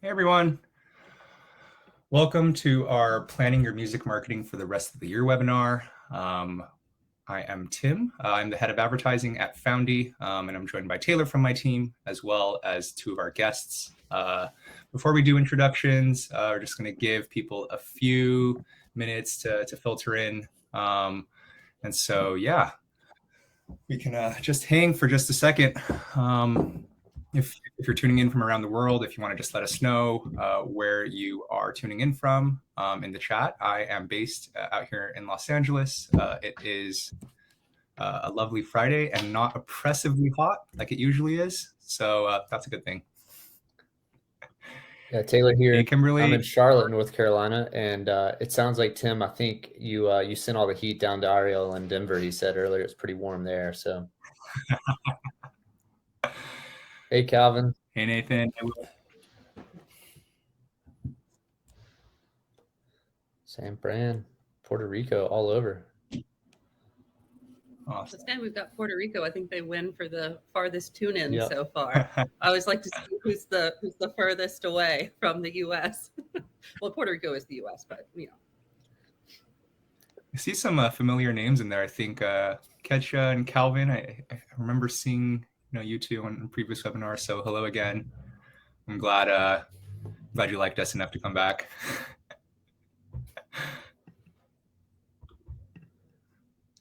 Hey everyone, welcome to our Planning Your Music Marketing for the Rest of the Year webinar. I am Tim. I'm the head of advertising at found.ee, and I'm joined by Taylor from my team, as well as two of our guests. Before we do introductions, we're just going to give people a few minutes to filter in. And so, yeah, we can just hang for just a second. If you're tuning in from around the world, if you want to just let us know where you are tuning in from in the chat. I am based out here in Los Angeles. It is a lovely Friday and not oppressively hot like it usually is. So that's a good thing. Yeah, Taylor here. Hey, Kimberly. I'm in Charlotte, North Carolina, and it sounds like, Tim, I think you sent all the heat down to Ariel in Denver. He said earlier it's pretty warm there. So, hey, Calvin. Hey, Nathan. San Fran, Puerto Rico, all over. Awesome. This time we've got Puerto Rico. I think they win for the farthest tune-in so far. I always like to see who's the furthest away from the U.S. Well, Puerto Rico is the U.S., but you know. I see some familiar names in there. I think Ketcha and Calvin. I remember seeing you two on previous webinars. So hello again. I'm glad you liked us enough to come back.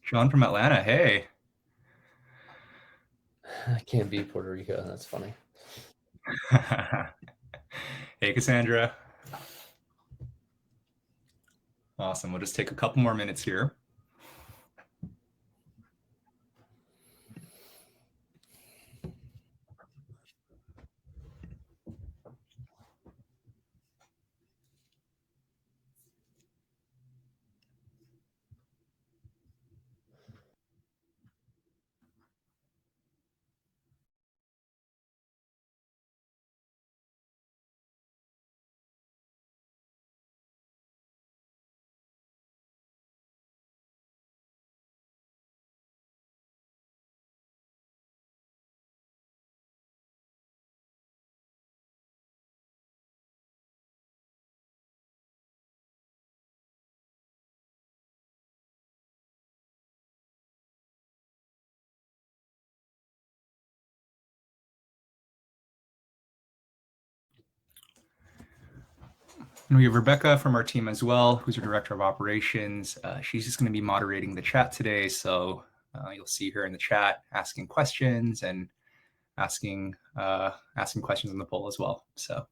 Sean from Atlanta. Hey. I can't beat Puerto Rico. That's funny. Hey, Cassandra. Awesome. We'll just take a couple more minutes here. And we have Rebecca from our team as well, who's our director of operations. She's just going to be moderating the chat today. So you'll see her in the chat asking questions and asking questions in the poll as well. So.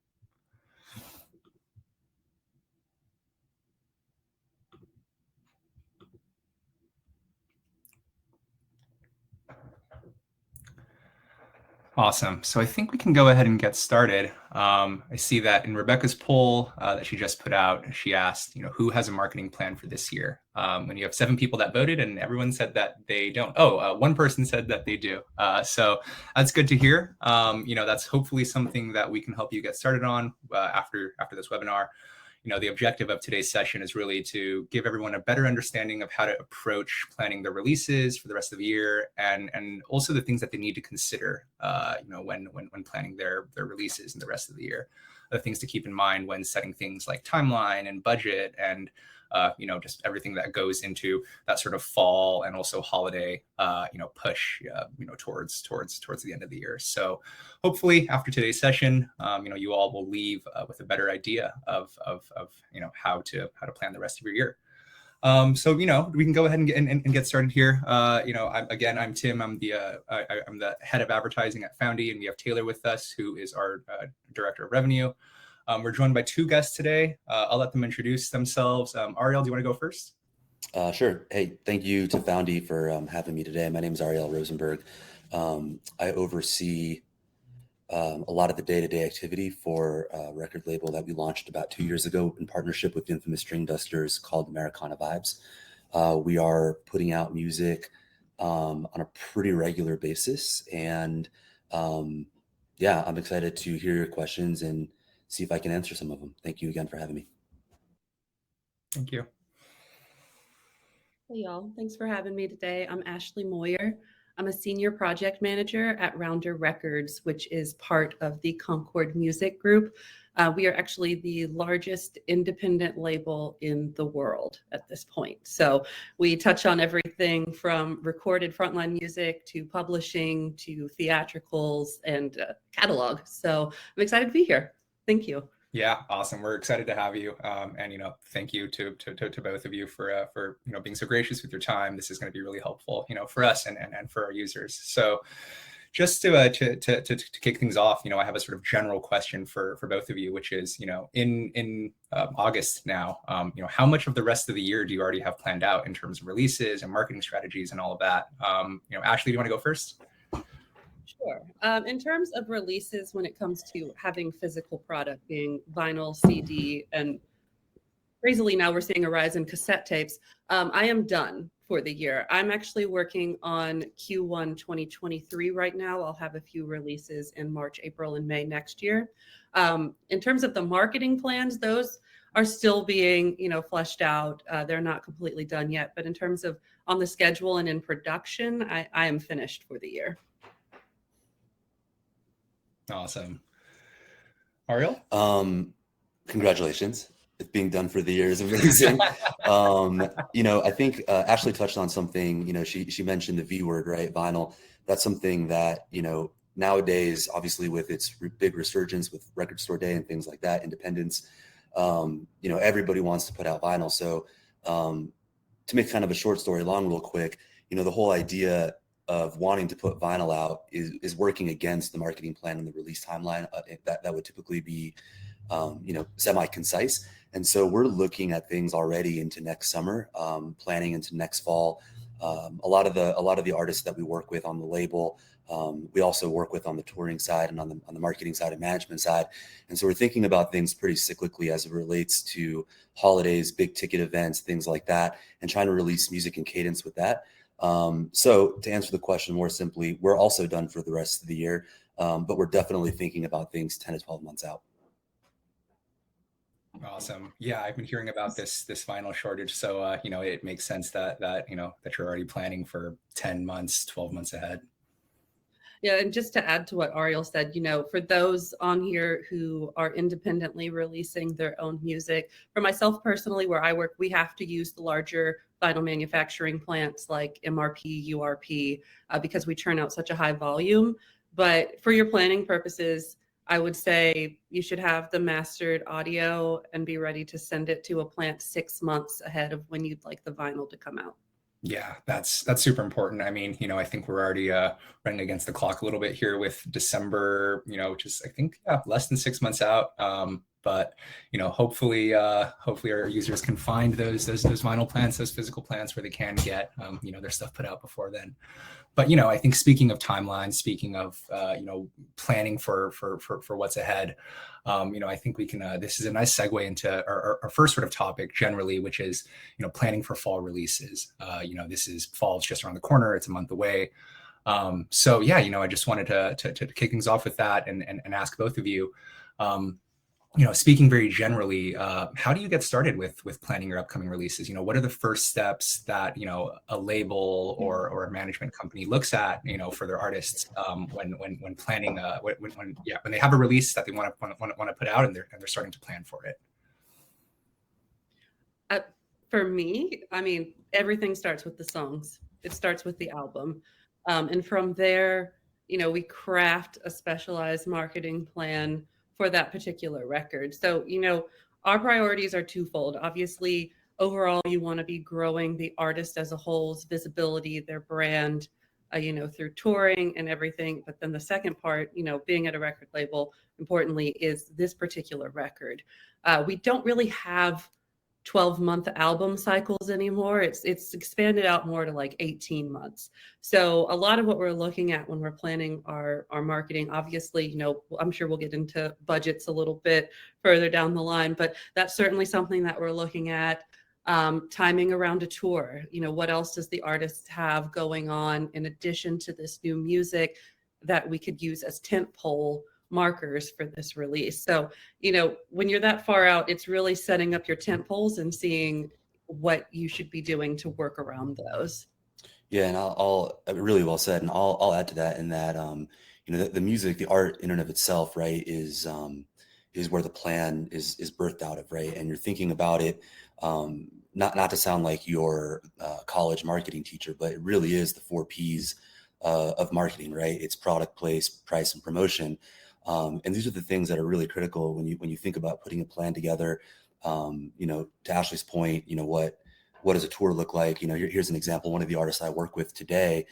Awesome. So I think we can go ahead and get started. I see that in Rebecca's poll that she just put out, she asked, who has a marketing plan for this year? And you have 7 people that voted, and everyone said that they don't. One person said that they do. So that's good to hear. That's hopefully something that we can help you get started on after this webinar. The objective of today's session is really to give everyone a better understanding of how to approach planning their releases for the rest of the year, and also the things that they need to consider, when planning their releases in the rest of the year. The things to keep in mind when setting things like timeline and budget and just everything that goes into that sort of fall and also holiday, push, towards the end of the year. So hopefully after today's session, you all will leave with a better idea of how to plan the rest of your year. So we can go ahead and get started here. I'm Tim. I'm the head of advertising at found.ee, and we have Taylor with us, who is our director of revenue. We're joined by 2 guests today. I'll let them introduce themselves. Ariel, do you want to go first? Sure. Hey, thank you to found.ee for having me today. My name is Ariel Rosenberg. I oversee a lot of the day-to-day activity for a record label that we launched about 2 years ago in partnership with the infamous String Dusters called Americana Vibes. We are putting out music on a pretty regular basis. And I'm excited to hear your questions and see if I can answer some of them. Thank you again for having me. Thank you. Hey, y'all. Thanks for having me today. I'm Ashley Moyer. I'm a senior project manager at Rounder Records, which is part of the Concord Music Group. We are actually the largest independent label in the world at this point. So we touch on everything from recorded frontline music to publishing to theatricals and catalog. So I'm excited to be here. Thank you. Yeah, awesome. We're excited to have you. And, thank you to both of you for, being so gracious with your time. This is going to be really helpful, for us and for our users. So just to kick things off, I have a sort of general question for both of you, which is, in August now, how much of the rest of the year do you already have planned out in terms of releases and marketing strategies and all of that? Ashley, do you want to go first? Sure. In terms of releases, when it comes to having physical product being vinyl, CD, and crazily now we're seeing a rise in cassette tapes, I am done for the year. I'm actually working on Q1 2023 right now. I'll have a few releases in March, April, and May next year. In terms of the marketing plans, those are still being, fleshed out. They're not completely done yet, but in terms of on the schedule and in production, I am finished for the year. Awesome. Ariel? Congratulations. It's being done for the years of releasing. I think Ashley touched on something, she mentioned the V word, right? Vinyl. That's something that, nowadays, obviously with its big resurgence with Record Store Day and things like that, independence, everybody wants to put out vinyl. So to make kind of a short story long real quick, the whole idea of wanting to put vinyl out is working against the marketing plan and the release timeline that would typically be, semi-concise. And so we're looking at things already into next summer, planning into next fall. A lot of the artists that we work with on the label, we also work with on the touring side and on the marketing side and management side. And so we're thinking about things pretty cyclically as it relates to holidays, big ticket events, things like that, and trying to release music and cadence with that. So to answer the question more simply, we're also done for the rest of the year, but we're definitely thinking about things 10 to 12 months out. Awesome. Yeah, I've been hearing about this vinyl shortage. So, it makes sense that you're already planning for 10 months, 12 months ahead. Yeah, and just to add to what Ariel said, for those on here who are independently releasing their own music, for myself personally, where I work, we have to use the larger vinyl manufacturing plants like MRP, URP, because we churn out such a high volume. But for your planning purposes, I would say you should have the mastered audio and be ready to send it to a plant 6 months ahead of when you'd like the vinyl to come out. Yeah, that's super important. I mean, I think we're already running against the clock a little bit here with December, which is, I think, less than 6 months out. But hopefully our users can find those vinyl plants, those physical plants where they can get their stuff put out before then. But I think speaking of timelines, speaking of planning for what's ahead, I think we can. This is a nice segue into our first sort of topic generally, which is planning for fall releases. This is fall's just around the corner; it's a month away. So yeah, I just wanted to kick things off with that and ask both of you. Speaking very generally, how do you get started with planning your upcoming releases? What are the first steps that a label or a management company looks at for their artists when planning when they have a release that they want to put out and they're starting to plan for it? For me, I mean, everything starts with the songs. It starts with the album, and from there, we craft a specialized marketing plan for that particular record. So, our priorities are twofold. Obviously, overall, you want to be growing the artist as a whole's visibility, their brand, through touring and everything. But then the second part, being at a record label, importantly, is this particular record. We don't really have 12-month album cycles anymore. It's expanded out more to like 18 months. So a lot of what we're looking at when we're planning our marketing, obviously, I'm sure we'll get into budgets a little bit further down the line, but that's certainly something that we're looking at. Timing around a tour, what else does the artist have going on in addition to this new music that we could use as tentpole markers for this release. So, when you're that far out, it's really setting up your tent poles and seeing what you should be doing to work around those. Yeah, and I'll really well said, and I'll add to that in that the music, the art in and of itself, right, is is where the plan is birthed out of, right? And you're thinking about it, not to sound like your college marketing teacher, but it really is the 4 Ps of marketing, right? It's product, place, price, and promotion. And these are the things that are really critical when you think about putting a plan together. To Ashley's point, what does a tour look like? Here's an example. One of the artists I work with today,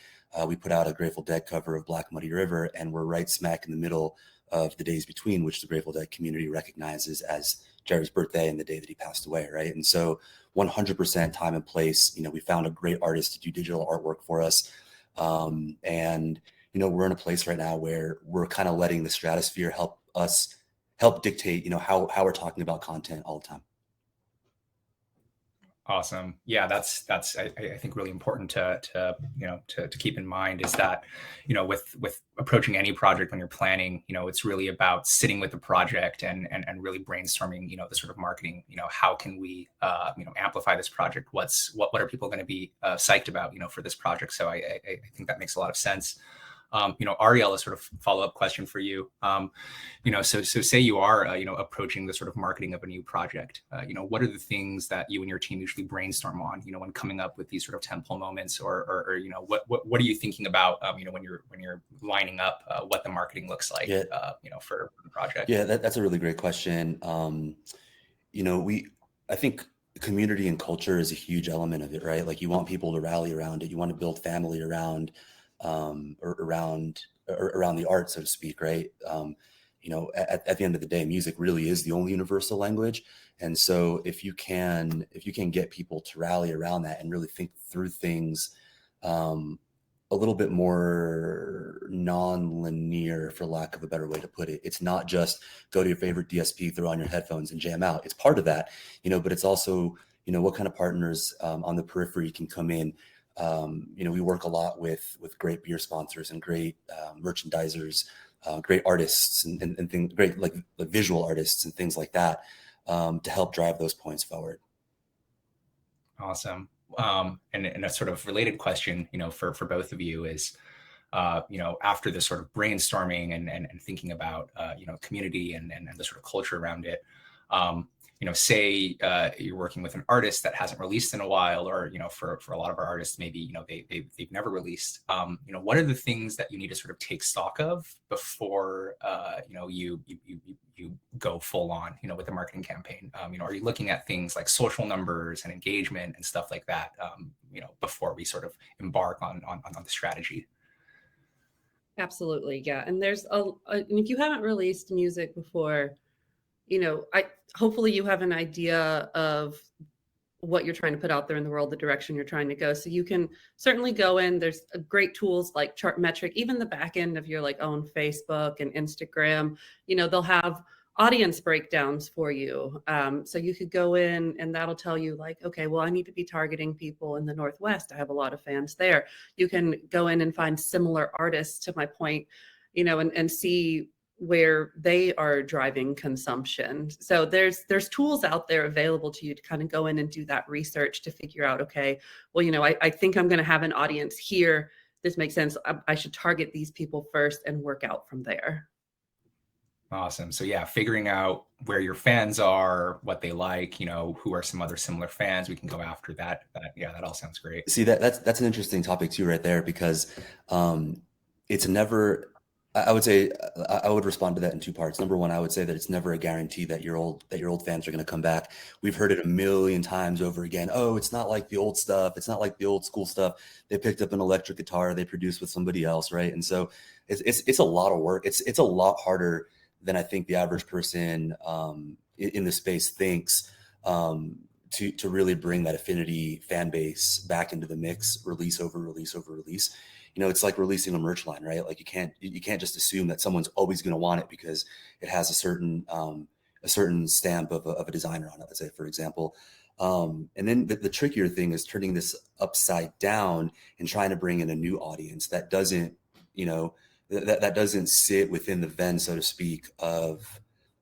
we put out a Grateful Dead cover of Black Muddy River, and we're right smack in the middle of the Days Between, which the Grateful Dead community recognizes as Jerry's birthday and the day that he passed away, right? And so 100% time and place. We found a great artist to do digital artwork for us. And we're in a place right now where we're kind of letting the stratosphere help dictate, how we're talking about content all the time. Awesome. Yeah, that's I think really important to keep in mind is that, with approaching any project when you're planning, it's really about sitting with the project and really brainstorming, the sort of marketing, how can we amplify this project? What are people going to be psyched about, for this project? So I think that makes a lot of sense. Ariel, a sort of follow-up question for you. So say you are, approaching the sort of marketing of a new project. What are the things that you and your team usually brainstorm on, when coming up with these sort of tentpole moments, or what are you thinking about, when you're lining up what the marketing looks like, Yeah. For the project? Yeah, that's a really great question. I think community and culture is a huge element of it, right? Like you want people to rally around it. You want to build family around around the art, so to speak, right? At the end of the day, music really is the only universal language. And so if you can get people to rally around that and really think through things a little bit more non-linear, for lack of a better way to put it. It's not just go to your favorite DSP, throw on your headphones and jam out. It's part of that, but it's also, what kind of partners on the periphery can come in. We work a lot with great beer sponsors and great merchandisers, great artists and things, great like visual artists and things like that, to help drive those points forward. Awesome. And a sort of related question, for both of you is, after this sort of brainstorming and thinking about, community and the sort of culture around it, say you're working with an artist that hasn't released in a while, or, for a lot of our artists, maybe, they've never released, what are the things that you need to sort of take stock of before, you go full on, with the marketing campaign? Are you looking at things like social numbers and engagement and stuff like that, before we sort of embark on the strategy? Absolutely. Yeah. And there's and if you haven't released music before, hopefully you have an idea of what you're trying to put out there in the world, the direction you're trying to go. So you can certainly go in. There's great tools like Chartmetric, even the back end of your own Facebook and Instagram, they'll have audience breakdowns for you. So you could go in and that'll tell you okay, well, I need to be targeting people in the Northwest. I have a lot of fans there. You can go in and find similar artists, to my point, and see where they are driving consumption. So there's tools out there available to you to kind of go in and do that research to figure out, okay, well, I think I'm going to have an audience here. This makes sense. I should target these people first and work out from there. Awesome. So yeah, figuring out where your fans are, what they like, who are some other similar fans, we can go after that. Yeah, that all sounds great. See, that's an interesting topic too, right there, because it's never. I would say I would respond to that in 2 parts. Number one, I would say that it's never a guarantee that your old fans are going to come back. We've heard it a million times over again. Oh, it's not like the old stuff. It's not like the old school stuff. They picked up an electric guitar they produced with somebody else, right? And so it's a lot of work. It's a lot harder than I think the average person in the space thinks, to really bring that affinity fan base back into the mix, release over release over release. It's like releasing a merch line, right? Like you can't just assume that someone's always going to want it because it has a certain stamp of a designer on it, let's say, for example. And then the trickier thing is turning this upside down and trying to bring in a new audience that doesn't, that doesn't sit within the Venn, so to speak, of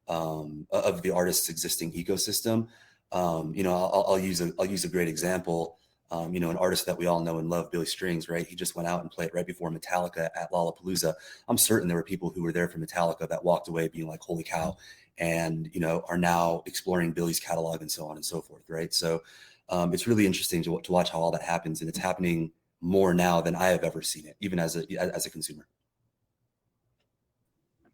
the artist's existing ecosystem. I'll use a great example. You know, an artist that we all know and love, Billy Strings, right? He just went out and played right before Metallica at Lollapalooza. I'm certain there were people who were there for Metallica that walked away being like, holy cow, and, you know, are now exploring Billy's catalog and so on and so forth, right? So it's really interesting to watch how all that happens, and it's happening more now than I have ever seen it, even as a consumer.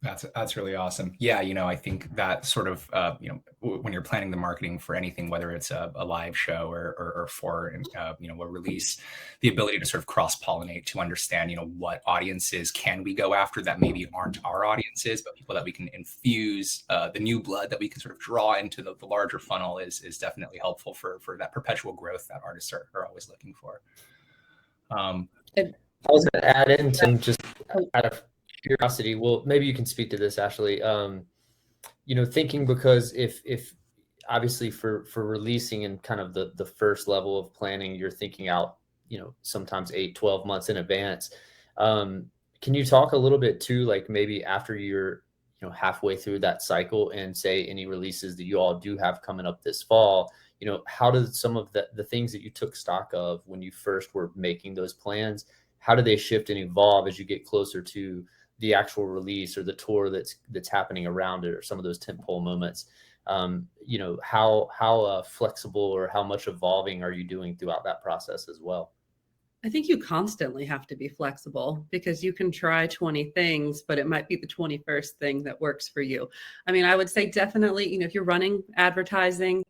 That's really awesome. Yeah, you know, I think that sort of you know, when you're planning the marketing for anything, whether it's a live show or for you know, a release, the ability to sort of cross pollinate to understand, you know, what audiences can we go after that maybe aren't our audiences, but people that we can infuse the new blood that we can sort of draw into the larger funnel is definitely helpful for that perpetual growth that artists are always looking for. And I was going to add in, Tim, just out of curiosity. Well, maybe you can speak to this, Ashley. You know, thinking, because if obviously for releasing in kind of the first level of planning, you're thinking out, you know, sometimes 8-12 months in advance. Can you talk a little bit too, like maybe after you're, you know, halfway through that cycle, and say any releases that you all do have coming up this fall, you know, how does some of the things that you took stock of when you first were making those plans, how do they shift and evolve as you get closer to the actual release or the tour that's happening around it, or some of those tentpole moments? You know, how flexible or how much evolving are you doing throughout that process as well? I think you constantly have to be flexible, because you can try 20 things, but it might be the 21st thing that works for you. I mean, I would say definitely, you know, if you're running advertising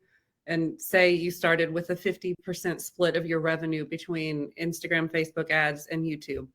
and say you started with a 50% split of your revenue between Instagram, Facebook ads, and YouTube,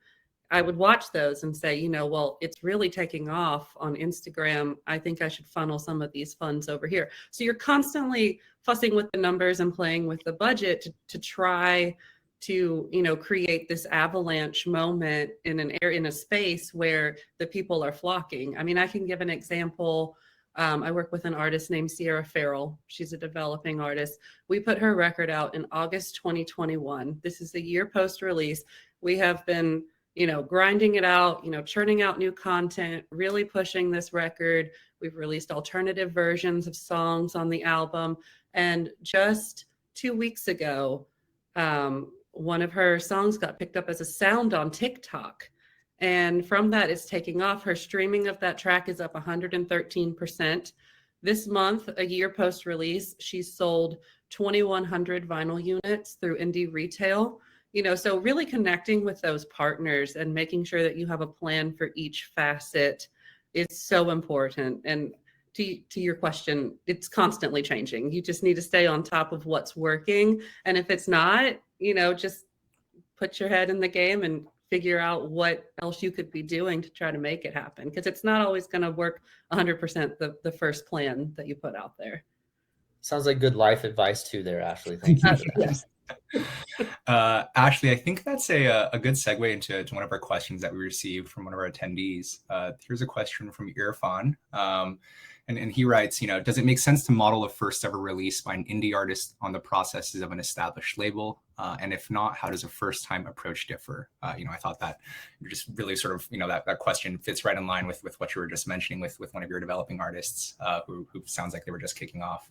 I would watch those and say, you know, well, it's really taking off on Instagram. I think I should funnel some of these funds over here. So you're constantly fussing with the numbers and playing with the budget to try to, you know, create this avalanche moment in an area, in a space where the people are flocking. I mean, I can give an example. I work with an artist named Sierra Farrell. She's a developing artist. We put her record out in August 2021. This is a year post release. We have been, you know, grinding it out, you know, churning out new content, really pushing this record. We've released alternative versions of songs on the album. And just 2 weeks ago, one of her songs got picked up as a sound on TikTok. And from that, it's taking off. Her streaming of that track is up 113%. This month, a year post release, she's sold 2,100 vinyl units through indie retail. You know, so really connecting with those partners and making sure that you have a plan for each facet is so important. And to your question, it's constantly changing. You just need to stay on top of what's working. And if it's not, you know, just put your head in the game and figure out what else you could be doing to try to make it happen. Because it's not always going to work 100% the first plan that you put out there. Sounds like good life advice too there, Ashley. Thank you for that. Yes. Ashley, I think that's a good segue into one of our questions that we received from one of our attendees. Here's a question from Irfan. And he writes, you know, does it make sense to model a first ever release by an indie artist on the processes of an established label? And if not, how does a first time approach differ? You know, I thought that just really sort of, you know, that question fits right in line with what you were just mentioning with one of your developing artists who sounds like they were just kicking off.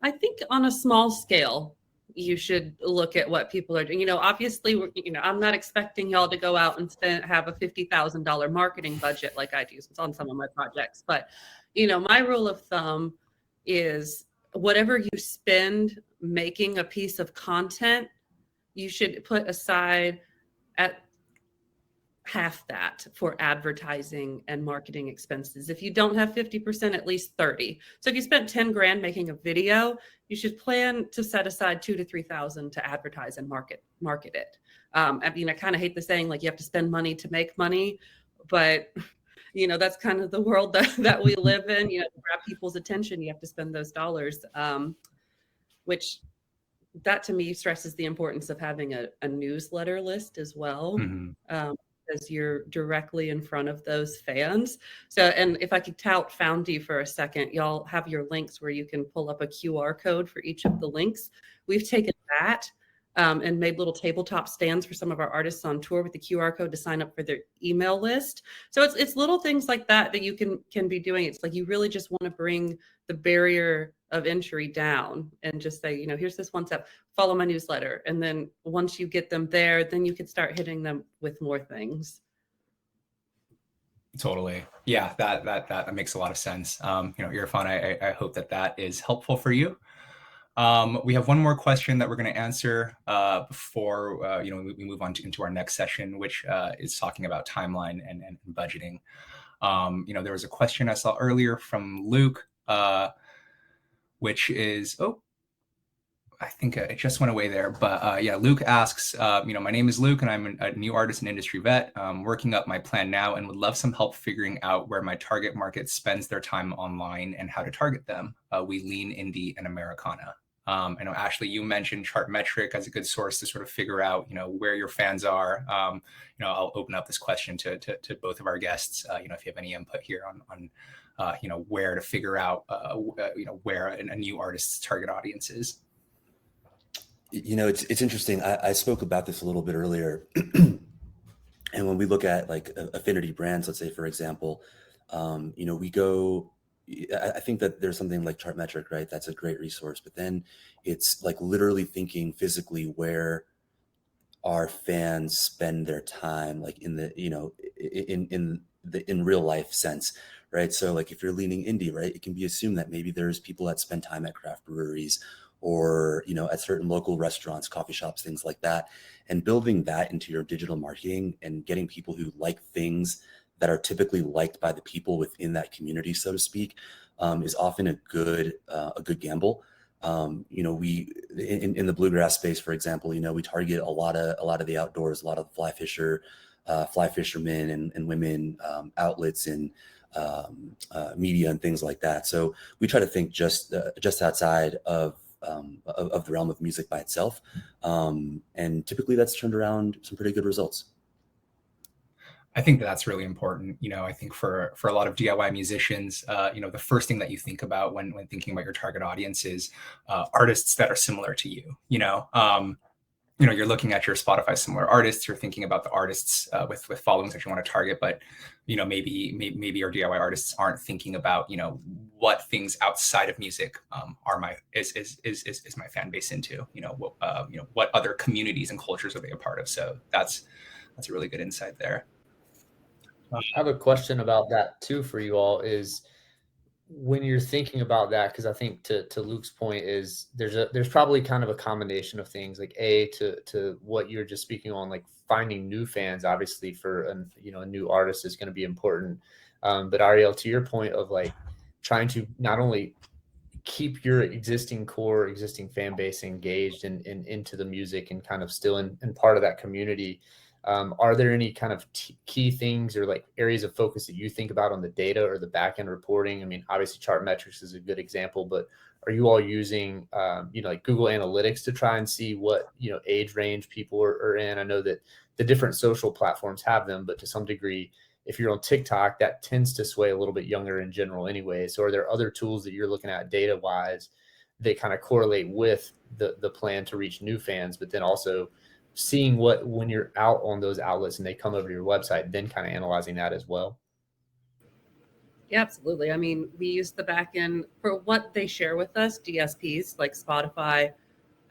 I think on a small scale, you should look at what people are doing. You know, obviously, you know, I'm not expecting y'all to go out and have a $50,000 marketing budget like I do on some of my projects. But, you know, my rule of thumb is whatever you spend making a piece of content, you should put aside at half that for advertising and marketing expenses. If you don't have 50%, at least 30. So if you spent 10 grand making a video, you should plan to set aside 2,000 to 3,000 to advertise and market it. I mean, I kind of hate the saying, like, you have to spend money to make money, but you know, that's kind of the world that we live in. You know, to grab people's attention, you have to spend those dollars, which that to me stresses the importance of having a newsletter list as well. Mm-hmm. Because you're directly in front of those fans. So, and if I could tout found.ee for a second, y'all have your links where you can pull up a QR code for each of the links. We've taken that and made little tabletop stands for some of our artists on tour with the QR code to sign up for their email list. So it's little things like that you can be doing. It's like you really just want to bring the barrier of entry down and just say, you know, here's this one step, follow my newsletter. And then once you get them there, then you can start hitting them with more things. Totally. Yeah, that makes a lot of sense. Irfan, I hope that is helpful for you. We have one more question that we're going to answer before we move on into our next session, which is talking about timeline and budgeting. There was a question I saw earlier from Luke, which is, I think it just went away there. But yeah, Luke asks, my name is Luke and I'm a new artist and industry vet. Working up my plan now and would love some help figuring out where my target market spends their time online and how to target them. We lean indie and Americana. I know, Ashley, you mentioned Chartmetric as a good source to sort of figure out, where your fans are. I'll open up this question to both of our guests, if you have any input here on where to figure out, where a new artist's target audience is. It's interesting. I spoke about this a little bit earlier. And when we look at like affinity brands, let's say, for example, we go, I think that there's something like Chartmetric, right? That's a great resource, but then it's like literally thinking physically where our fans spend their time, like in the, in real life sense, right? So like if you're leaning indie, right, it can be assumed that maybe there's people that spend time at craft breweries or, at certain local restaurants, coffee shops, things like that. And building that into your digital marketing and getting people who like things that are typically liked by the people within that community, so to speak, is often a good gamble. We in the bluegrass space, for example, we target a lot of the outdoors, a lot of the fly fishermen and women, outlets and media and things like that. So we try to think just outside of the realm of music by itself, and typically that's turned around some pretty good results. I think that's really important. I think for a lot of DIY musicians, the first thing that you think about when thinking about your target audience is artists that are similar to you. You're looking at your Spotify similar artists. You're thinking about the artists with followings that you want to target, but maybe our DIY artists aren't thinking about what things outside of music are is my fan base into. What other communities and cultures are they a part of? So that's a really good insight there. I have a question about that too for you all, is when you're thinking about that, because I think to Luke's point is there's probably kind of a combination of things, like to what you're just speaking on, like finding new fans, obviously for a new artist is going to be important. But Ariel, to your point of like trying to not only keep your existing fan base engaged and into the music and kind of still in part of that community. Are there any kind of key things or like areas of focus that you think about on the data or the back end reporting? I mean, obviously Chartmetrics is a good example, but are you all using, like Google Analytics to try and see what, age range people are in? I know that the different social platforms have them, but to some degree, if you're on TikTok, that tends to sway a little bit younger in general anyway. So are there other tools that you're looking at data wise that kind of correlate with the plan to reach new fans, but then also seeing when you're out on those outlets and they come over to your website, then kind of analyzing that as well? Yeah, absolutely. I mean, we use the back end for what they share with us, DSPs like Spotify,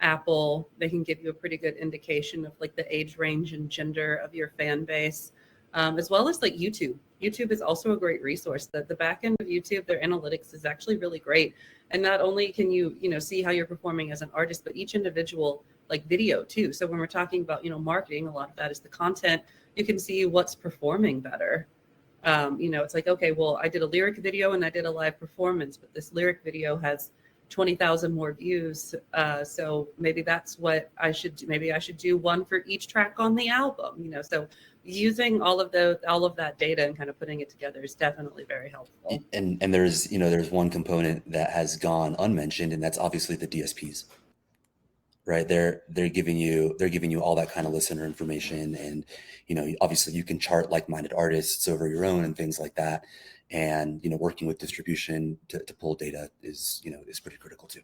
Apple. They can give you a pretty good indication of like the age range and gender of your fan base, as well as like YouTube. YouTube is also a great resource. The back end of YouTube, their analytics is actually really great. And not only can you, see how you're performing as an artist, but each individual like video too. So when we're talking about, marketing, a lot of that is the content. You can see what's performing better. It's like, okay, well, I did a lyric video and I did a live performance, but this lyric video has 20,000 more views. So maybe that's what I should do. Maybe I should do one for each track on the album, so using all of that data and kind of putting it together is definitely very helpful. And there's one component that has gone unmentioned, and that's obviously the DSPs. Right. They're giving you all that kind of listener information. And, obviously you can chart like-minded artists over your own and things like that. And, working with distribution to pull data is pretty critical too.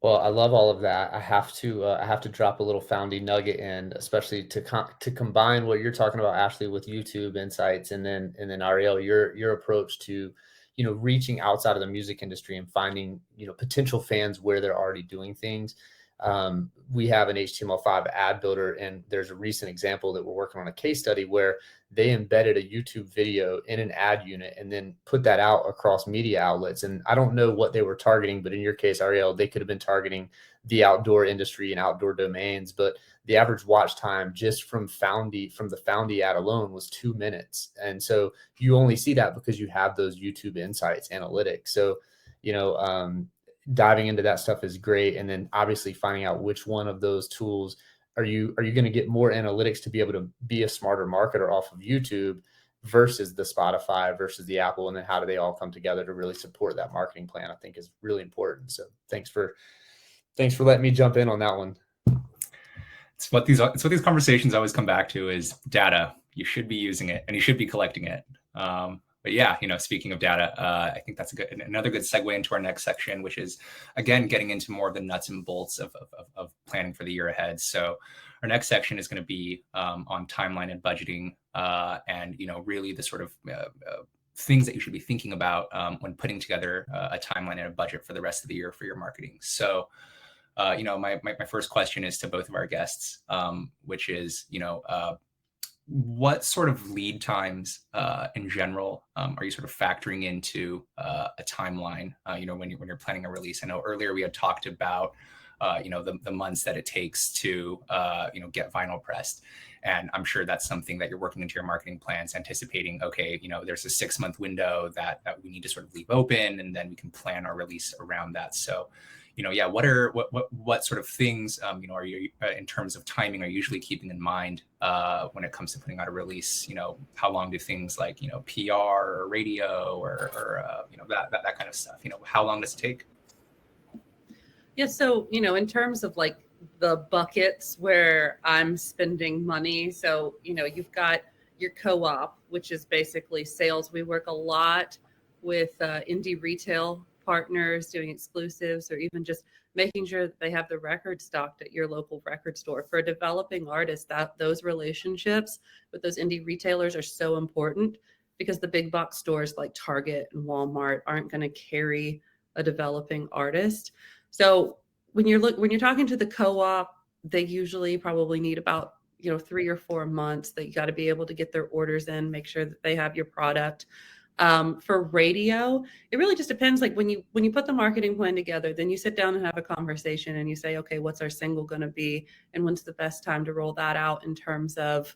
Well, I love all of that. I have to drop a little foundy nugget in, especially to combine what you're talking about, Ashley, with YouTube insights, and then Ariel, your approach to reaching outside of the music industry and finding, potential fans where they're already doing things. We have an HTML5 ad builder, and there's a recent example that we're working on a case study where they embedded a YouTube video in an ad unit and then put that out across media outlets. And I don't know what they were targeting, but in your case, Ariel, they could have been targeting the outdoor industry and outdoor domains. But the average watch time just from the found.ee ad alone was 2 minutes. And so you only see that because you have those YouTube insights analytics. So, diving into that stuff is great. And then obviously finding out which one of those tools are you going to get more analytics to be able to be a smarter marketer off of YouTube versus the Spotify versus the Apple, and then how do they all come together to really support that marketing plan, I think is really important. So thanks for letting me jump in on that one. It's what these conversations always come back to is data. You should be using it and you should be collecting it. But yeah, speaking of data, I think that's another good segue into our next section, which is, again, getting into more of the nuts and bolts of planning for the year ahead. So our next section is going to be on timeline and budgeting, and really the sort of things that you should be thinking about when putting together a timeline and a budget for the rest of the year for your marketing. So, my first question is to both of our guests, which is, what sort of lead times in general are you sort of factoring into a timeline, when you're planning a release? I know earlier we had talked about, the months that it takes to, get vinyl pressed. And I'm sure that's something that you're working into your marketing plans, anticipating, okay, there's a 6-month window that we need to sort of leave open, and then we can plan our release around that. So, what sort of things, are you, in terms of timing, are you usually keeping in mind when it comes to putting out a release? How long do things like, PR or radio or that kind of stuff, how long does it take? Yeah. So, in terms of like the buckets where I'm spending money. So, you've got your co-op, which is basically sales. We work a lot with indie retail partners doing exclusives, or even just making sure that they have the record stocked at your local record store. For a developing artist, that those relationships with those indie retailers are so important, because the big box stores like Target and Walmart aren't going to carry a developing artist. So when you're talking to the co-op, they usually probably need about 3 or 4 months. That you got to be able to get their orders in, make sure that they have your product. For radio, it really just depends. Like when you put the marketing plan together, then you sit down and have a conversation and you say, okay, what's our single going to be, and when's the best time to roll that out in terms of,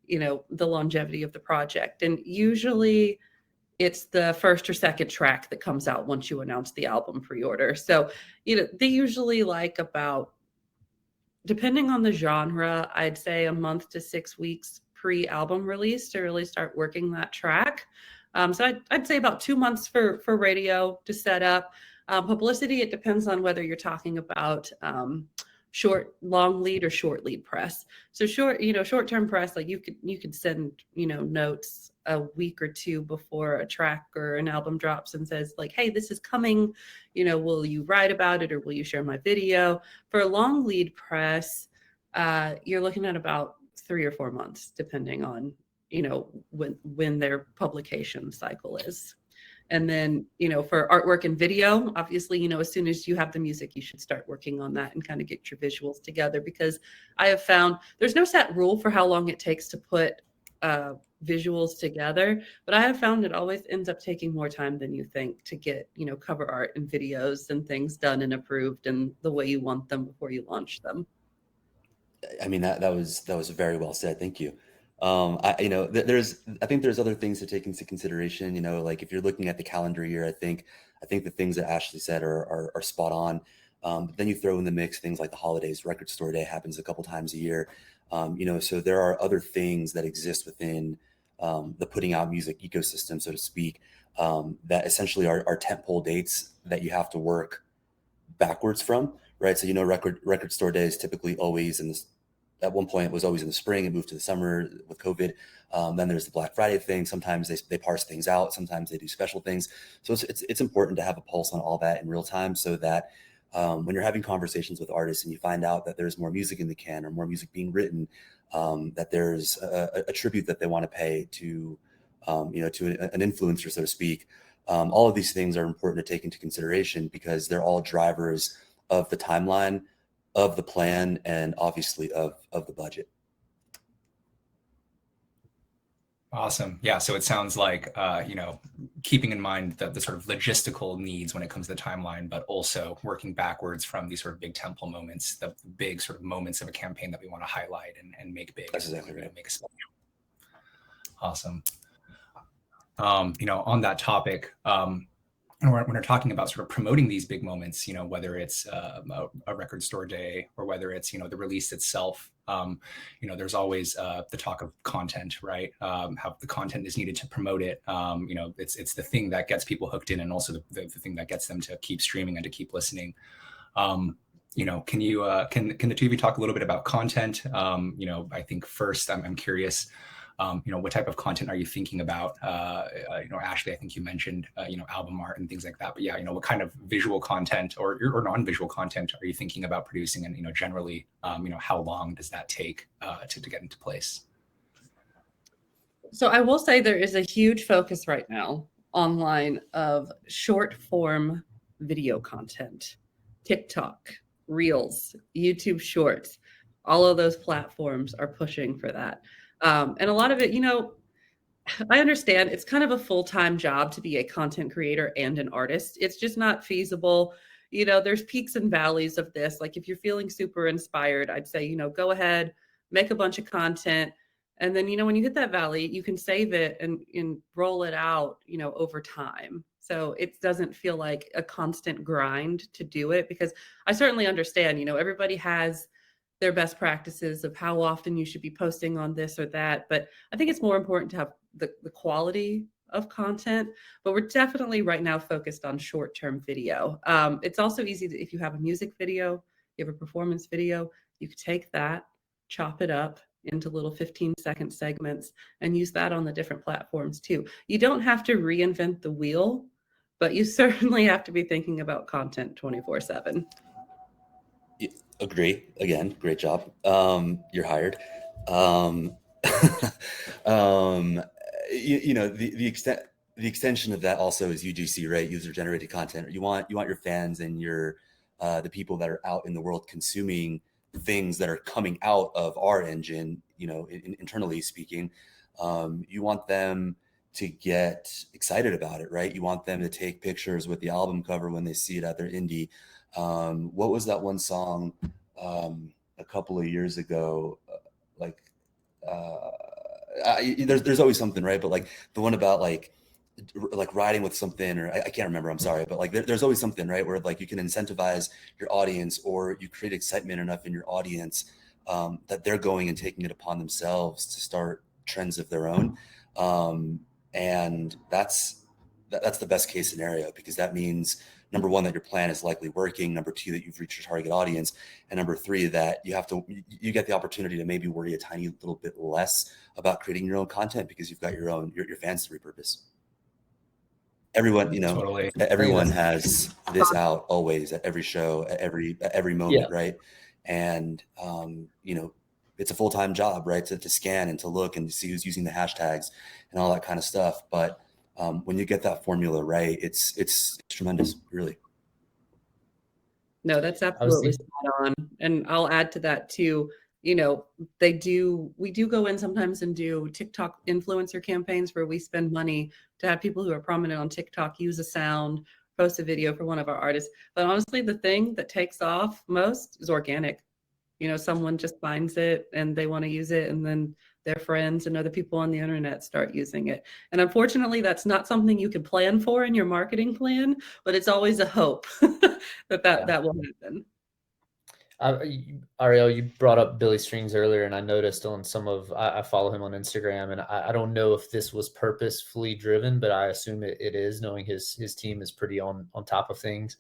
the longevity of the project. And usually it's the first or second track that comes out once you announce the album pre-order. So, they usually like about, depending on the genre, I'd say a month to 6 weeks pre-album release to really start working that track. So I'd say about 2 months for radio to set up. Publicity, it depends on whether you're talking about long lead or short lead press. So short-term press, like you could send, notes a week or two before a track or an album drops and says like, hey, this is coming, will you write about it or will you share my video? For a long lead press, you're looking at about 3 or 4 months, depending on, when their publication cycle is. And then, for artwork and video, obviously, as soon as you have the music, you should start working on that and kind of get your visuals together, because I have found there's no set rule for how long it takes to put visuals together, but I have found it always ends up taking more time than you think to get, cover art and videos and things done and approved and the way you want them before you launch them. I mean, that was very well said. Thank you. I think there's other things to take into consideration. Like if you're looking at the calendar year, I think the things that Ashley said are spot on. But then you throw in the mix things like the holidays. Record Store Day happens a couple times a year. So there are other things that exist within the putting out music ecosystem, so to speak, that essentially are tentpole dates that you have to work backwards from, right? So Record Store Day is typically always in this. At one point, it was always in the spring. It moved to the summer with COVID. Then there's the Black Friday thing. Sometimes they parse things out. Sometimes they do special things. So it's important to have a pulse on all that in real time, so that when you're having conversations with artists and you find out that there's more music in the can or more music being written, that there's a tribute that they want to pay to, to an influencer, so to speak, All of these things are important to take into consideration because they're all drivers of the timeline, of the plan, and obviously of the budget. Awesome. Yeah. So it sounds like, keeping in mind the sort of logistical needs when it comes to the timeline, but also working backwards from these sort of big temple moments, the big sort of moments of a campaign that we want to highlight and make big. That's exactly right. Make a special. Awesome. On that topic, when we're talking about sort of promoting these big moments, whether it's a record store day or whether it's, the release itself, there's always the talk of content, right? How the content is needed to promote it. It's the thing that gets people hooked in and also the thing that gets them to keep streaming and to keep listening. Can the two of you talk a little bit about content? I think first I'm curious, what type of content are you thinking about? Ashley, I think you mentioned, album art and things like that. But yeah, what kind of visual content or non-visual content are you thinking about producing? And, generally, how long does that take to get into place? So I will say there is a huge focus right now online of short form video content, TikTok, Reels, YouTube Shorts. All of those platforms are pushing for that. And a lot of it, I understand it's kind of a full-time job to be a content creator and an artist. It's just not feasible. There's peaks and valleys of this. Like if you're feeling super inspired, I'd say, go ahead, make a bunch of content. And then, when you hit that valley, you can save it and roll it out, over time. So it doesn't feel like a constant grind to do it, because I certainly understand, everybody has their best practices of how often you should be posting on this or that. But I think it's more important to have the quality of content. But we're definitely right now focused on short-term video. It's also easy to, if you have a music video, you have a performance video, you could take that, chop it up into little 15-second segments and use that on the different platforms too. You don't have to reinvent the wheel, but you certainly have to be thinking about content 24/7. Agree. Again, great job. You're hired. The extension of that also is UGC, right? User generated content. You want your fans and the people that are out in the world consuming things that are coming out of our engine, internally speaking. You want them to get excited about it, right? You want them to take pictures with the album cover when they see it at their indie. What was that one song a couple of years ago? There's always something, right? But like the one about like riding with something, or I can't remember, I'm sorry, but like there's always something, right? Where like you can incentivize your audience, or you create excitement enough in your audience that they're going and taking it upon themselves to start trends of their own. And that's the best case scenario, because that means, number one, that your plan is likely working. Number two, that you've reached your target audience. And number three, that you get the opportunity to maybe worry a tiny little bit less about creating your own content, because you've got your fans to repurpose. Everyone, Totally. Everyone has this out always, at every show, at every moment, yeah. Right? And it's a full-time job, right? To scan and to look and to see who's using the hashtags and all that kind of stuff. But when you get that formula right, it's tremendous, really. No, that's absolutely spot on. And I'll add to that too. We do go in sometimes and do TikTok influencer campaigns where we spend money to have people who are prominent on TikTok use a sound, post a video for one of our artists. But honestly, the thing that takes off most is organic. Someone just finds it and they want to use it, and then their friends and other people on the internet start using it. And unfortunately, that's not something you can plan for in your marketing plan, but it's always a hope that will happen. Ariel, you brought up Billy Strings earlier, and I noticed on I follow him on Instagram, and I don't know if this was purposefully driven, but I assume it is, knowing his team is pretty on top of things.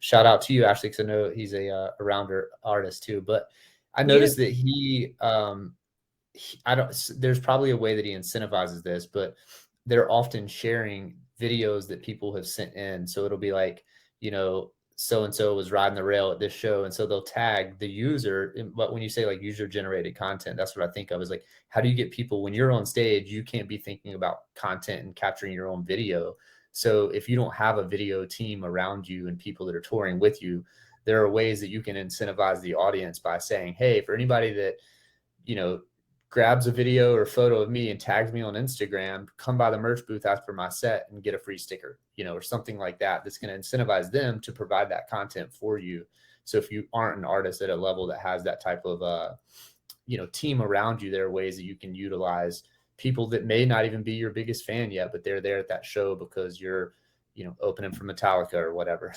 Shout out to you, Ashley, because I know he's a rounder artist too. But I noticed that there's probably a way that he incentivizes this, but they're often sharing videos that people have sent in. So it'll be like, so-and-so was riding the rail at this show. And so they'll tag the user. But when you say like user generated content, that's what I think of, is like, how do you get people, when you're on stage, you can't be thinking about content and capturing your own video. So if you don't have a video team around you and people that are touring with you, there are ways that you can incentivize the audience by saying, hey, for anybody that, grabs a video or photo of me and tags me on Instagram, come by the merch booth after my set and get a free sticker, or something like that. That's going to incentivize them to provide that content for you. So if you aren't an artist at a level that has that type of, team around you, there are ways that you can utilize people that may not even be your biggest fan yet, but they're there at that show because you're, opening for Metallica or whatever.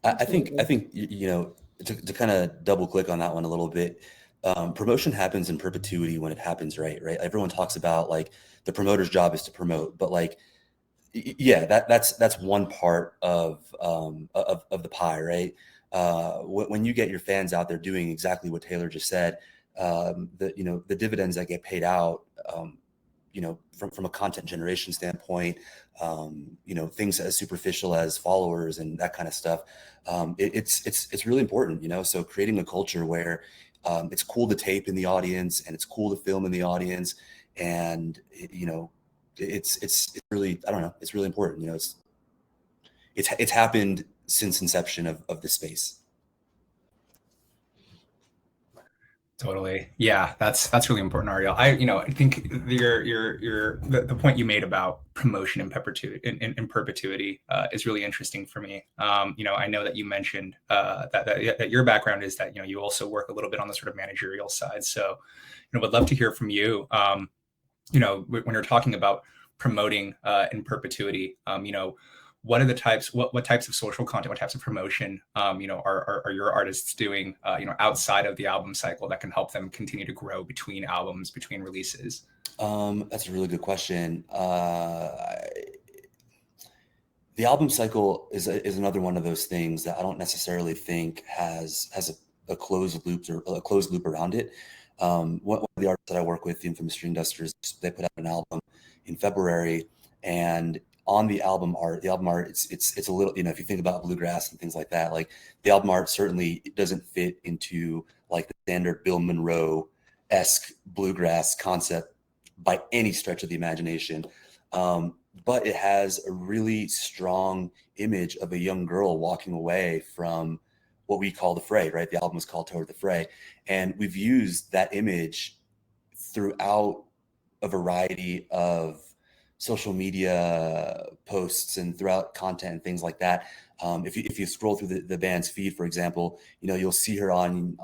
I think to kind of double click on that one a little bit. Promotion happens in perpetuity when it happens right. Everyone talks about like the promoter's job is to promote, but like, yeah, that's one part of the pie, right? When you get your fans out there doing exactly what Taylor just said, the dividends that get paid out, from a content generation standpoint, things as superficial as followers and that kind of stuff, it's really important, so creating a culture where it's cool to tape in the audience and it's cool to film in the audience, and it's really, I don't know, it's really important. It's happened since inception of this space. Totally. Yeah, that's really important, Ariel. I think the point you made about promotion in perpetuity is really interesting for me. I know that you mentioned that your background is that you also work a little bit on the sort of managerial side. So, would love to hear from you. When you're talking about promoting in perpetuity, what are the types, what types of social content, what types of promotion, are your artists doing, outside of the album cycle that can help them continue to grow between albums, between releases? That's a really good question. The album cycle is another one of those things that I don't necessarily think has a closed loop or a closed loop around it. One of the artists that I work with, the Infamous Dream Dusters, they put out an album in February, and on the album art, it's a little, if you think about bluegrass and things like that, like the album art certainly doesn't fit into like the standard Bill Monroe-esque bluegrass concept by any stretch of the imagination. But it has a really strong image of a young girl walking away from what we call the fray, right? The album is called Toward the Fray. And we've used that image throughout a variety of social media posts and throughout content and things like that. If you scroll through the band's feed, for example, you'll see her on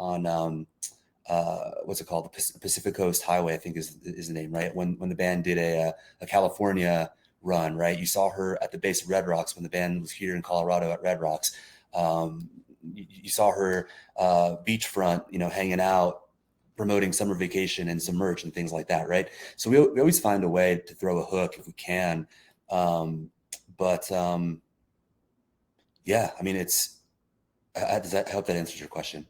what's it called? The Pacific Coast Highway, I think is the name, right? When the band did a California run, right? You saw her at the base of Red Rocks when the band was here in Colorado at Red Rocks. You saw her beachfront, hanging out, promoting summer vacation and some merch and things like that, right? So we always find a way to throw a hook if we can. Yeah, I mean, does that help? That answers your question?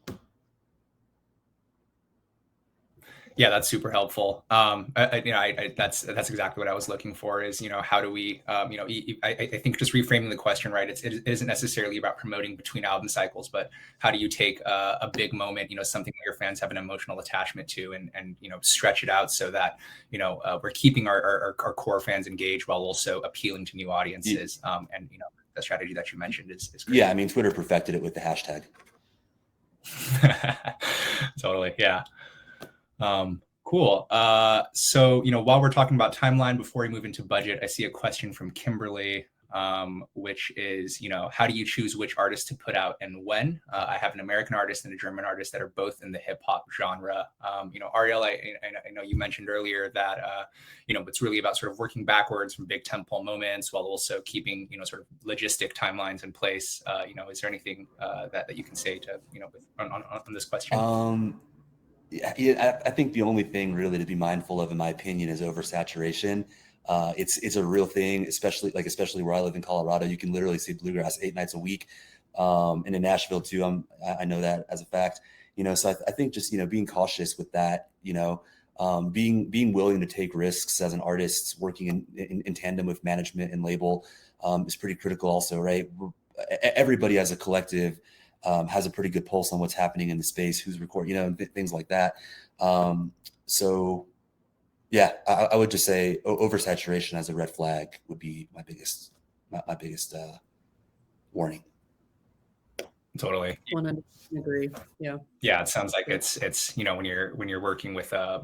Yeah, that's super helpful. That's exactly what I was looking for. Is how do we? I think just reframing the question, right? It isn't necessarily about promoting between album cycles, but how do you take a big moment, something that your fans have an emotional attachment to, and stretch it out so that we're keeping our core fans engaged while also appealing to new audiences. And the strategy that you mentioned is great. Yeah, I mean, Twitter perfected it with the hashtag. Totally. Yeah. Cool. So, while we're talking about timeline, before we move into budget, I see a question from Kimberly, which is, how do you choose which artist to put out and when? I have an American artist and a German artist that are both in the hip hop genre. Ariel, I know you mentioned earlier that, it's really about sort of working backwards from big tentpole moments while also keeping, sort of logistic timelines in place. Is there anything that you can say to, on this question? Yeah, I think the only thing really to be mindful of, in my opinion, is oversaturation. It's a real thing, especially where I live in Colorado. You can literally see bluegrass 8 nights a week, and in Nashville too. I know that as a fact. So I think just being cautious with that. Being willing to take risks as an artist, working in tandem with management and label, is pretty critical. Also, right? Everybody as a collective has a pretty good pulse on what's happening in the space, who's recording, and things like that. So yeah, I would just say oversaturation as a red flag would be my biggest my biggest warning. Totally. 100% agree. Yeah. Yeah, it sounds like it's when you're working with a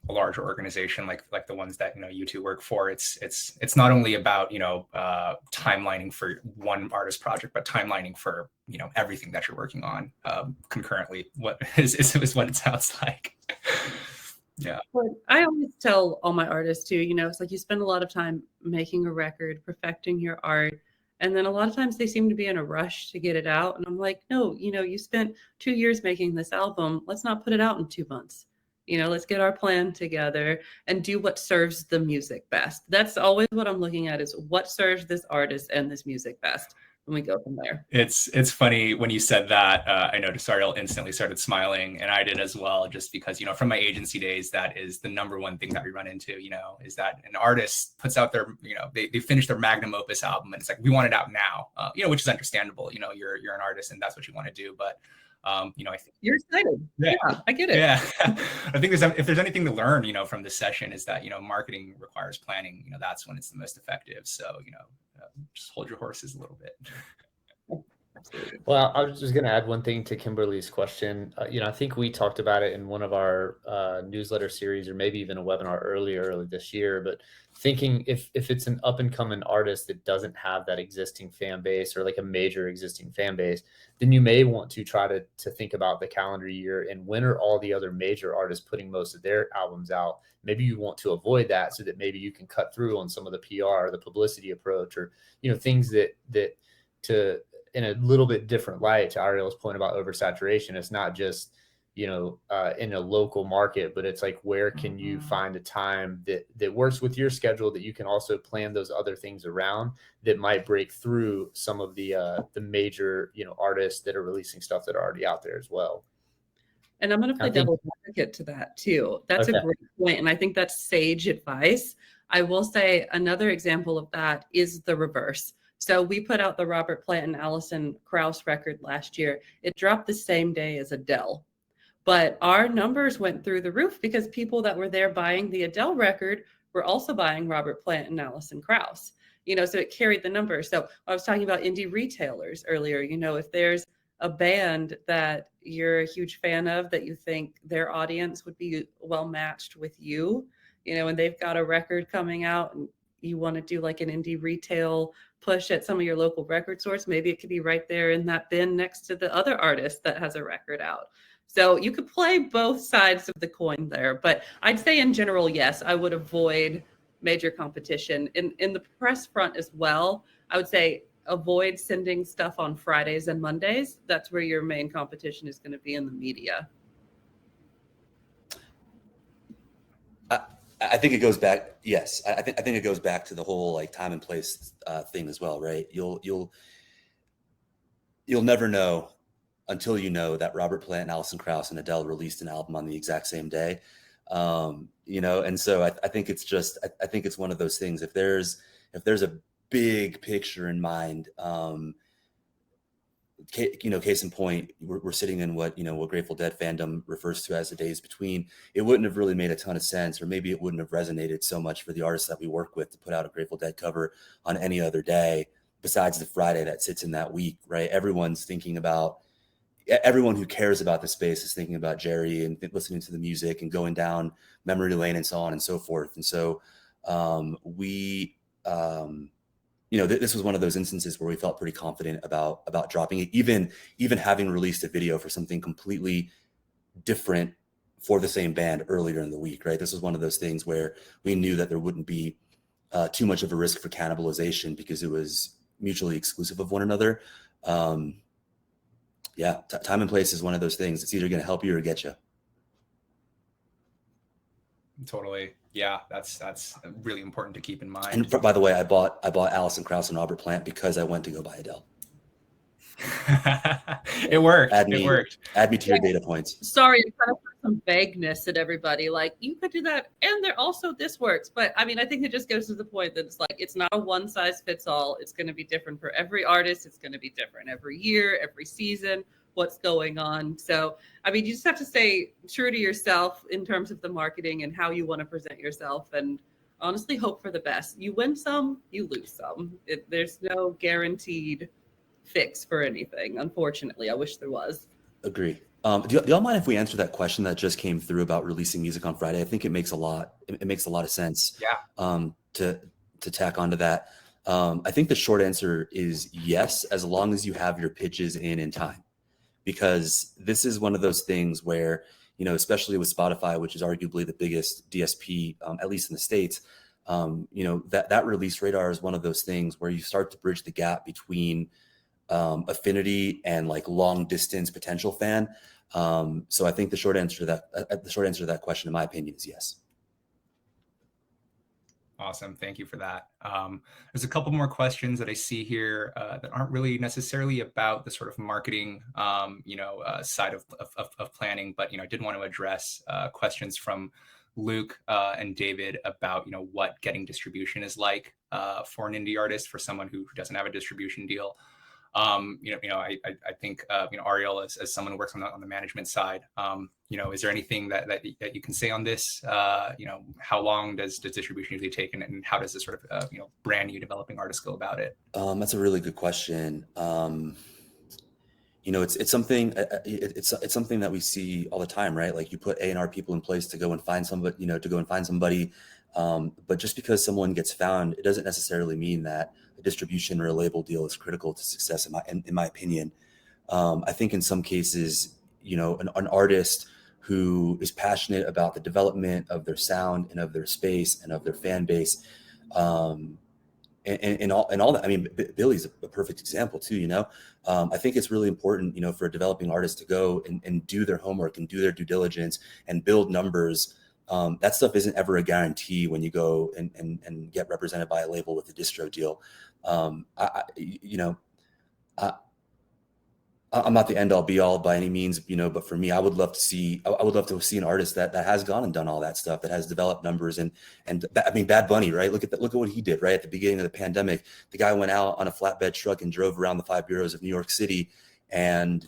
larger organization like the ones that you two work for, it's not only about timelining for one artist project, but timelining for everything that you're working on concurrently. What is what it sounds like. Yeah. But I always tell all my artists too, it's like you spend a lot of time making a record, perfecting your art. And then a lot of times they seem to be in a rush to get it out. And I'm like, no, you spent 2 years making this album. Let's not put it out in 2 months. Let's get our plan together and do what serves the music best. That's always what I'm looking at, is what serves this artist and this music best. And we go from there. It's funny when you said that. I noticed Ariel instantly started smiling, and I did as well, just because from my agency days, that is the number one thing that we run into. Is that an artist puts out their they finish their magnum opus album, and it's like, we want it out now. Which is understandable. You're an artist and that's what you want to do, but I think you're excited. Yeah, I get it. Yeah, I think if there's anything to learn from this session, is that marketing requires planning. That's when it's the most effective. So just hold your horses a little bit. Absolutely. Well, I was just going to add one thing to Kimberly's question. I think we talked about it in one of our newsletter series, or maybe even a webinar early this year. But thinking if it's an up and coming artist that doesn't have that existing fan base, or like a major existing fan base, then you may want to try to think about the calendar year and when are all the other major artists putting most of their albums out. Maybe you want to avoid that so that maybe you can cut through on some of the PR, the publicity approach, or things that to in a little bit different light, to Ariel's point about oversaturation. It's not just, in a local market, but it's like, where can you find a time that works with your schedule, that you can also plan those other things around, that might break through some of the major, artists that are releasing stuff that are already out there as well. And I'm going to play devil's advocate to that too. That's a great point. And I think that's sage advice. I will say another example of that is the reverse. So we put out the Robert Plant and Alison Krauss record last year. It dropped the same day as Adele. But our numbers went through the roof because people that were there buying the Adele record were also buying Robert Plant and Alison Krauss. So it carried the numbers. So I was talking about indie retailers earlier. If there's a band that you're a huge fan of, that you think their audience would be well matched with you, and they've got a record coming out, and you want to do like an indie retail push at some of your local record stores, maybe it could be right there in that bin next to the other artist that has a record out. So you could play both sides of the coin there. But I'd say in general, yes, I would avoid major competition. In the press front as well, I would say avoid sending stuff on Fridays and Mondays. That's where your main competition is going to be in the media. I think it goes back. Yes, I think it goes back to the whole like time and place thing as well, right? You'll never know until you know that Robert Plant and Alison Krauss and Adele released an album on the exact same day. And so I think it's just I think it's one of those things. If there's a big picture in mind, case in point, we're sitting in what Grateful Dead fandom refers to as the days between. It wouldn't have really made a ton of sense, or maybe it wouldn't have resonated so much for the artists that we work with to put out a Grateful Dead cover on any other day besides the Friday that sits in that week, right? Everyone who cares about the space is thinking about Jerry and listening to the music and going down memory lane and so on and so forth. And so this was one of those instances where we felt pretty confident about dropping it, even having released a video for something completely different for the same band earlier in the week, right? This was one of those things where we knew that there wouldn't be too much of a risk for cannibalization because it was mutually exclusive of one another. Time and place is one of those things. It's either going to help you or get you. Totally. Yeah, that's really important to keep in mind. And by the way, I bought Alison Krauss and Robert Plant because I went to go buy Adele. It worked. Add me to your data points. Sorry, it kind of put some vagueness at everybody. Like, you could do that, and there also this works. But I mean, I think it just goes to the point that it's like, it's not a one size fits all. It's going to be different for every artist. It's going to be different every year, every season, what's going on. So, I mean, you just have to stay true to yourself in terms of the marketing and how you want to present yourself, and honestly hope for the best. You win some, you lose some. There's no guaranteed fix for anything, unfortunately. I wish there was. Agree. Do y'all mind if we answer that question that just came through about releasing music on Friday? I think it makes a lot. It makes a lot of sense. Yeah. To tack onto that, I think the short answer is yes, as long as you have your pitches in time, because this is one of those things where, you know, especially with Spotify, which is arguably the biggest DSP, at least in the States, you know, that release radar is one of those things where you start to bridge the gap between affinity and like long distance potential fan. So I think the short answer to that question, in my opinion, is yes. Awesome. Thank you for that. There's a couple more questions that I see here that aren't really necessarily about the sort of marketing, side of planning, but, you know, I did want to address questions from Luke and David about, you know, what getting distribution is like for an indie artist, for someone who doesn't have a distribution deal. I think, Ariel, as someone who works on the management side, is there anything that you can say on this? How long does distribution usually take, and how does this sort of, brand new developing artist go about it? That's a really good question. It's something, it's something that we see all the time, right? Like you put A&R people in place to go and find somebody, but just because someone gets found, it doesn't necessarily mean that a distribution or a label deal is critical to success, in my opinion. I think in some cases, an artist who is passionate about the development of their sound and of their space and of their fan base, and all that. I mean, Billy's a perfect example too. I think it's really important, for a developing artist to go and do their homework and do their due diligence and build numbers. That stuff isn't ever a guarantee when you go and get represented by a label with a distro deal. I'm not the end all be all by any means, but for me, I would love to see an artist that has gone and done all that stuff, that has developed numbers and I mean, Bad Bunny, right? Look at what he did right at the beginning of the pandemic. The guy went out on a flatbed truck and drove around the 5 boroughs of New York City, and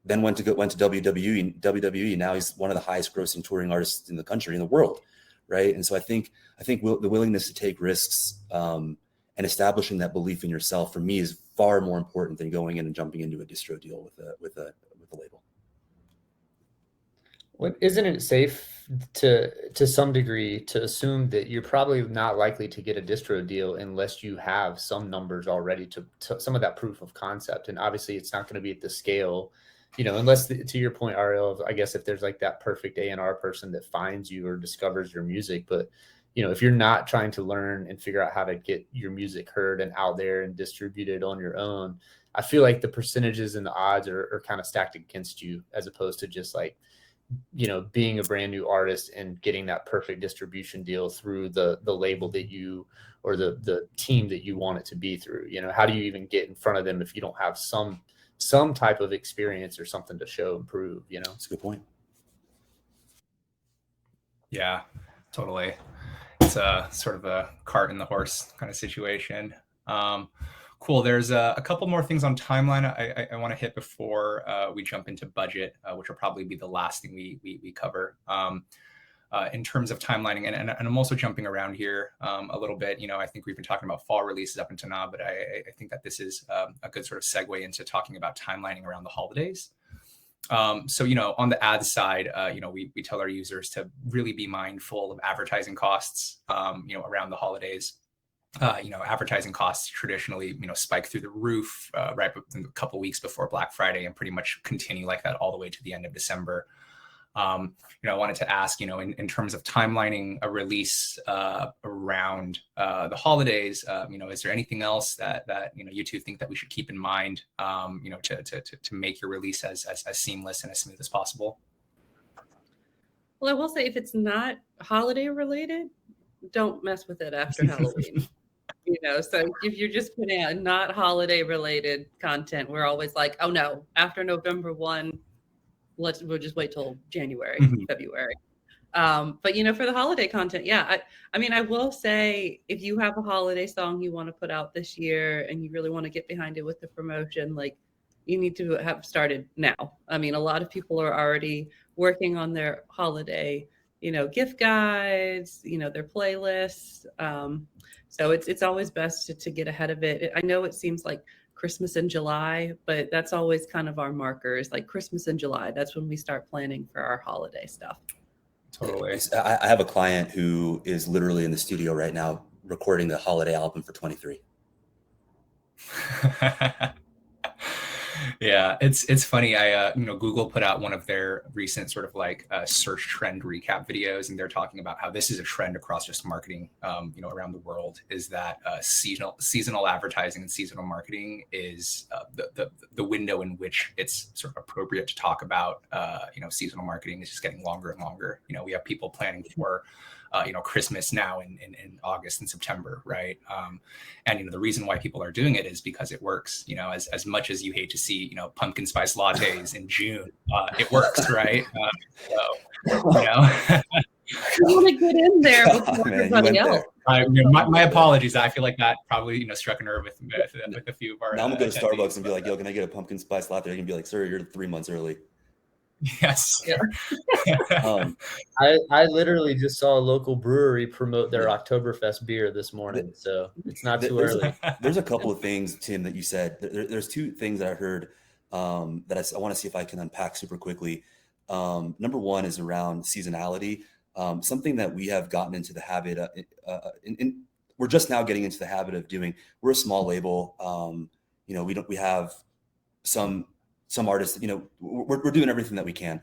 then went to WWE. Now he's one of the highest grossing touring artists in the country, in the world, right? And so I think the willingness to take risks and establishing that belief in yourself, for me, is far more important than going in and jumping into a distro deal with a label. Isn't it safe to some degree to assume that you're probably not likely to get a distro deal unless you have some numbers already to some of that proof of concept? And obviously it's not going to be at the scale, unless to your point, Ariel, I guess if there's like that perfect A&R person that finds you or discovers your music. But if you're not trying to learn and figure out how to get your music heard and out there and distributed on your own, I feel like the percentages and the odds are kind of stacked against you, as opposed to just like, being a brand new artist and getting that perfect distribution deal through the label that you, or the team that you want it to be through. How do you even get in front of them if you don't have some type of experience or something to show and prove? That's a good point. Yeah, totally. It's a sort of a cart and the horse kind of situation. Cool. There's a couple more things on timeline I want to hit before we jump into budget, which will probably be the last thing we cover in terms of timelining. And I'm also jumping around here a little bit. I think we've been talking about fall releases up until now, but I think that this is a good sort of segue into talking about timelining around the holidays. So, on the ad side, we tell our users to really be mindful of advertising costs, around the holidays. Advertising costs traditionally, spike through the roof right a couple weeks before Black Friday and pretty much continue like that all the way to the end of December. I wanted to ask, in terms of timelining a release around the holidays, is there anything else that you two think that we should keep in mind, to make your release as seamless and as smooth as possible? Well, I will say, if it's not holiday related, don't mess with it after Halloween. So if you're just putting out not holiday related content, we're always like, oh no, after November 1, we'll just wait till January, February. But for the holiday content, yeah, I mean, I will say, if you have a holiday song you want to put out this year and you really want to get behind it with the promotion, like, you need to have started now. I mean, a lot of people are already working on their holiday gift guides, their playlists. So it's always best to get ahead of it. I know it seems like Christmas in July, but that's always kind of our markers, like Christmas in July. That's when we start planning for our holiday stuff. Totally. I have a client who is literally in the studio right now recording the holiday album for 23. Yeah, it's funny. Google put out one of their recent sort of like search trend recap videos, and they're talking about how this is a trend across just marketing, around the world. Is that seasonal advertising and seasonal marketing is the window in which it's sort of appropriate to talk about, seasonal marketing is just getting longer and longer. We have people planning for Christmas now in August and September, right? And the reason why people are doing it is because it works. As much as you hate to see pumpkin spice lattes in June, it works, right? You want to get in there before everybody else. My apologies. I feel like that probably struck a nerve with a few of our. Now I'm gonna go to Starbucks and be like, "Yo, can I get a pumpkin spice latte?" I can be like, "Sir, you're 3 months early." Yes. Yeah. I literally just saw a local brewery promote their Oktoberfest beer this morning, so it's not too early. There's a couple of things, Tim, that you said. There's two things that I heard that I want to see if I can unpack super quickly. Number one is around seasonality. Something that we have gotten into the habit of, we're just now getting into the habit of doing. We're a small label. We have some artists, we're doing everything that we can.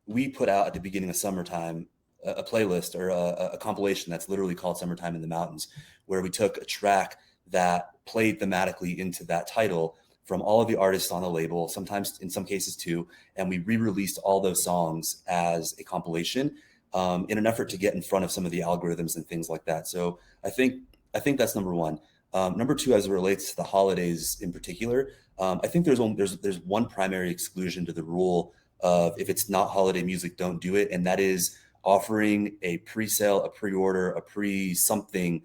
We put out at the beginning of summertime a playlist or a compilation that's literally called Summertime in the Mountains, where we took a track that played thematically into that title from all of the artists on the label, sometimes in some cases two, and we re-released all those songs as a compilation in an effort to get in front of some of the algorithms and things like that. So I think that's number one. Number two, as it relates to the holidays in particular, I think there's one primary exclusion to the rule of if it's not holiday music, don't do it, and that is offering a pre-sale, a pre-order, a pre-something,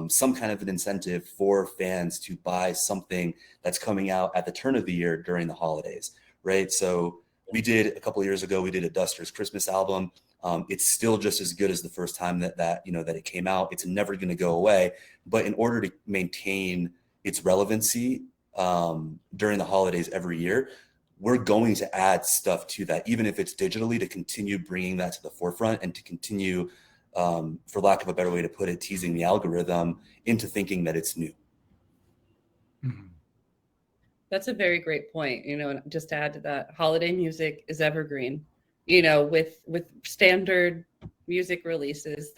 some kind of an incentive for fans to buy something that's coming out at the turn of the year during the holidays, right? So we did a couple of years ago, we did a Dusters Christmas album. It's still just as good as the first time that it came out. It's never going to go away, but in order to maintain its relevancy during the holidays every year, we're going to add stuff to that, even if it's digitally, to continue bringing that to the forefront and to continue, for lack of a better way to put it, teasing the algorithm into thinking that it's new. Mm-hmm. That's a very great point. And just to add to that, holiday music is evergreen. With standard music releases,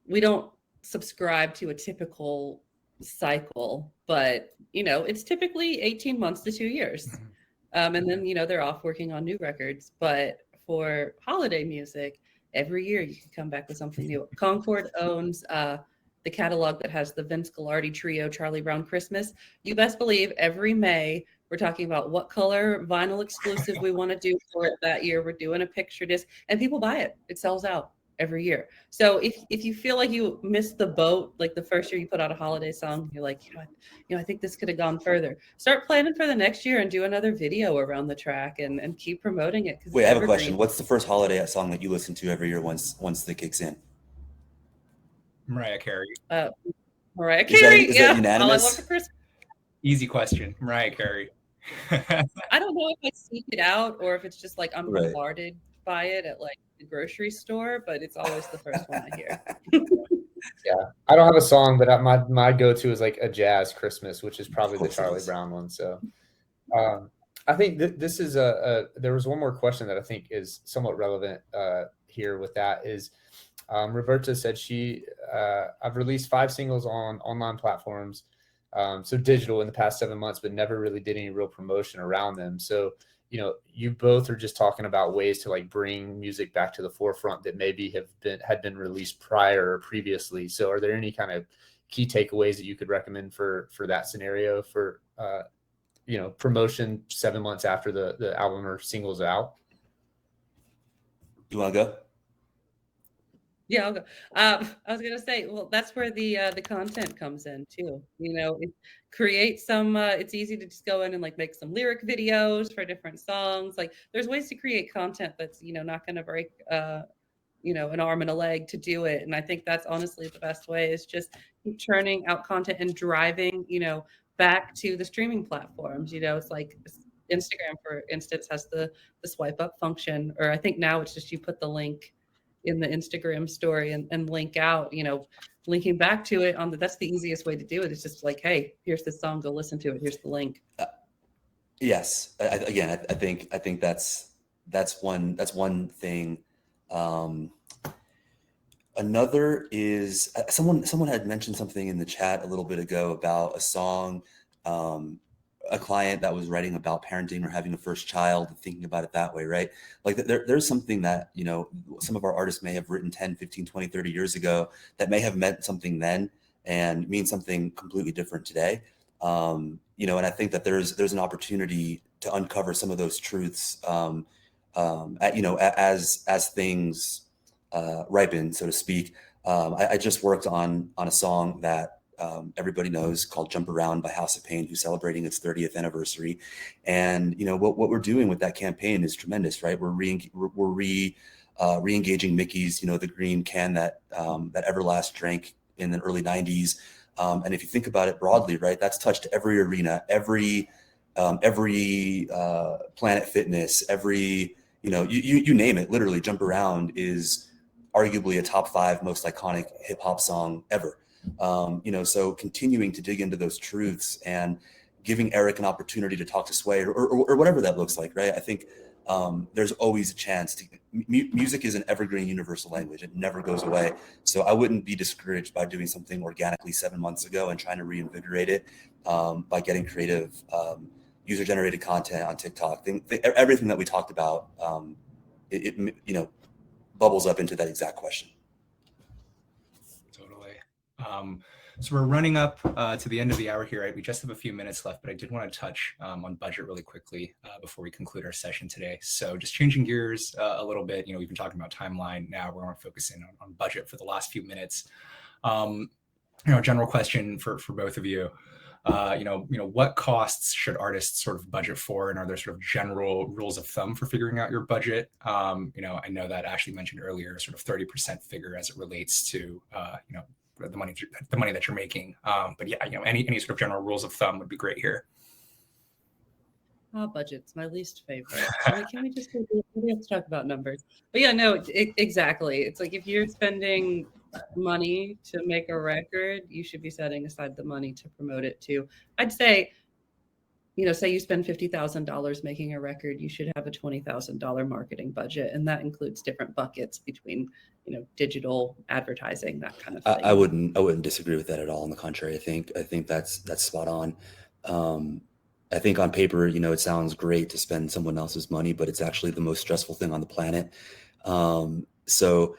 we don't subscribe to a typical cycle, but it's typically 18 months to 2 years. Mm-hmm. And then, they're off working on new records. But for holiday music, every year you can come back with something new. Concord owns the catalog that has the Vince Gilardi Trio, Charlie Brown Christmas. You best believe every May we're talking about what color vinyl exclusive we want to do for it that year. We're doing a picture disc, and people buy it. It sells out every year. So if you feel like you missed the boat, like the first year you put out a holiday song, you're like, I think this could have gone further. Start planning for the next year and do another video around the track and keep promoting it. Wait, I have a question. What's the first holiday song that you listen to every year once it kicks in? Mariah Carey. Mariah Carey. Is that unanimous? All I Want for Christmas. Easy question. Mariah Carey. I don't know if I seek it out or if it's just like I'm Right. bombarded by it at like the grocery store, but it's always the first one I hear. Yeah, I don't have a song, but my go-to is like a jazz Christmas, which is probably the Charlie Brown one. So I think this is there was one more question that I think is somewhat relevant here with that is Roberta said I've released 5 singles on online platforms, so digital in the past 7 months, but never really did any real promotion around them. So you both are just talking about ways to like bring music back to the forefront that maybe had been released prior or previously. So are there any kind of key takeaways that you could recommend for that scenario for promotion 7 months after the album or singles out? You want to go? Yeah, I'll go. I was gonna say, well, that's where the content comes in too. Create some. It's easy to just go in and like make some lyric videos for different songs. Like, there's ways to create content that's not going to break an arm and a leg to do it. And I think that's honestly the best way is just keep churning out content and driving back to the streaming platforms. It's like Instagram, for instance, has the swipe up function, or I think now it's just you put the link in the Instagram story and link out, linking back to it that's the easiest way to do it. It's just like, hey, here's this song, go listen to it. Here's the link. Yes. I think that's one thing. Another is someone had mentioned something in the chat a little bit ago about a song, a client that was writing about parenting or having a first child and thinking about it that way, right? Like there's something that, some of our artists may have written 10, 15, 20, 30 years ago that may have meant something then and means something completely different today. And I think that there's an opportunity to uncover some of those truths, as things ripen, so to speak. I just worked on a song that everybody knows called "Jump Around" by House of Pain, who's celebrating its 30th anniversary. And what we're doing with that campaign is tremendous, right? We're re-engaging Mickey's, the green can that Everlast drank in the early 90s. And if you think about it broadly, right, that's touched every arena, every Planet Fitness, every you name it. Literally, "Jump Around" is arguably a top 5 most iconic hip hop song ever. So continuing to dig into those truths and giving Eric an opportunity to talk to Sway or whatever that looks like, right? I think there's always a chance to. Music is an evergreen universal language. It never goes away. So I wouldn't be discouraged by doing something organically 7 months ago and trying to reinvigorate it by getting creative, user-generated content on TikTok. Everything that we talked about, it bubbles up into that exact question. Totally. So we're running up to the end of the hour here. Right? We just have a few minutes left, but I did want to touch on budget really quickly before we conclude our session today. So just changing gears a little bit, we've been talking about timeline. Now we're going to focus in on budget for the last few minutes. General question for both of you. What costs should artists sort of budget for, and are there sort of general rules of thumb for figuring out your budget? I know that Ashley mentioned earlier, sort of 30% figure as it relates to, the money that you're making. But yeah, any sort of general rules of thumb would be great here. Budget's my least favorite. Can we just let's talk about numbers? But yeah, no, exactly. It's like if you're spending money to make a record, you should be setting aside the money to promote it too. I'd say, say you spend $50,000 making a record, you should have a $20,000 marketing budget, and that includes different buckets between, digital advertising, that kind of thing. I wouldn't disagree with that at all. On the contrary, I think that's spot on. I think on paper, it sounds great to spend someone else's money, but it's actually the most stressful thing on the planet. So,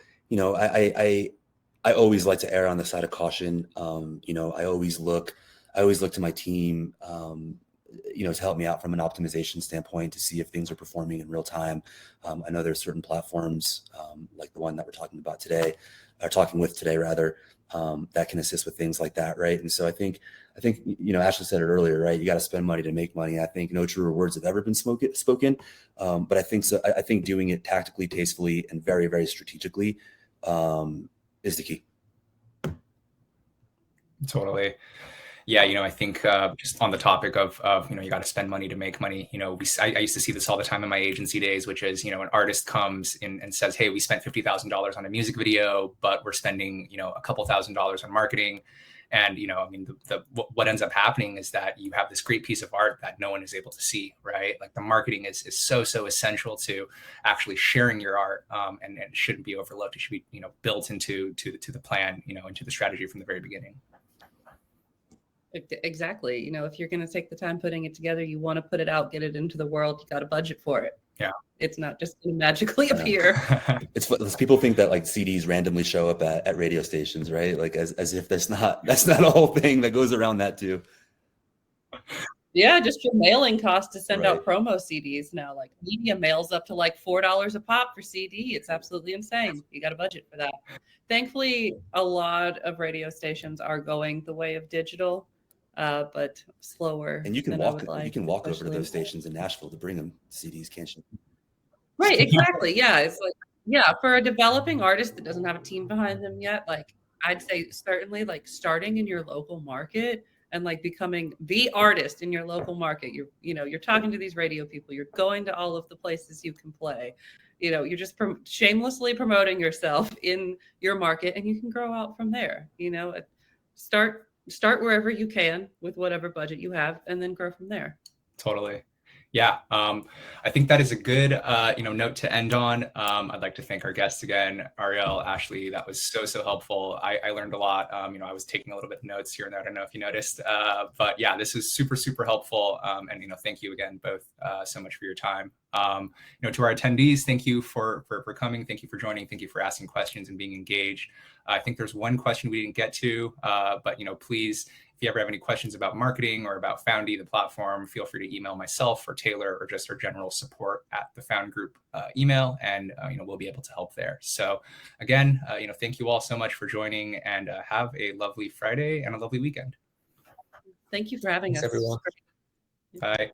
I always like to err on the side of caution. I always look to my team, to help me out from an optimization standpoint to see if things are performing in real time. I know there's certain platforms like the one that we're talking with today, that can assist with things like that, right? And so I think Ashley said it earlier, right? You got to spend money to make money. I think no truer words have ever been spoken, but I think so. I think doing it tactically, tastefully, and very, very strategically is the key. Totally. Yeah, I think just on the topic of you got to spend money to make money. I used to see this all the time in my agency days, which is an artist comes in and says, "Hey, we spent $50,000 on a music video, but we're spending a couple $1,000s on marketing." And what ends up happening is that you have this great piece of art that no one is able to see, right? Like the marketing is so essential to actually sharing your art, and it shouldn't be overlooked. It should be built into the plan, into the strategy from the very beginning. Exactly. If you're going to take the time putting it together, you want to put it out, get it into the world, you got to budget for it. Yeah. It's not just going to magically appear. It's people think that like CDs randomly show up at radio stations, right? Like as if that's not a whole thing that goes around that too. Yeah, just your mailing cost to send out Right. promo CDs now. Like media mails up to like $4 a pop for CD. It's absolutely insane. You got a budget for that. Thankfully, a lot of radio stations are going the way of digital, but slower And you can than I walk would like, over to especially. those stations in Nashville to bring them CDs, can't you? Right, exactly. Yeah, it's like, yeah, for a developing artist that doesn't have a team behind them yet, like I'd say certainly like starting in your local market and like becoming the artist in your local market. You're talking to these radio people, you're going to all of the places you can play. You're just shamelessly promoting yourself in your market, and you can grow out from there. Start wherever you can with whatever budget you have, and then grow from there. Totally. Yeah, I think that is a good note to end on. I'd like to thank our guests again, Ariel, Ashley. That was so helpful. I learned a lot. I was taking a little bit of notes here and there. I don't know if you noticed, but yeah, this is super helpful. And thank you again both so much for your time. To our attendees, thank you for coming. Thank you for joining. Thank you for asking questions and being engaged. I think there's one question we didn't get to, but please, if you ever have any questions about marketing or about found.ee, the platform, feel free to email myself or Taylor or just our general support at the Found Group email, and we'll be able to help there. So again, thank you all so much for joining, and have a lovely Friday and a lovely weekend. Thank you for having Thanks, us. everyone. Bye.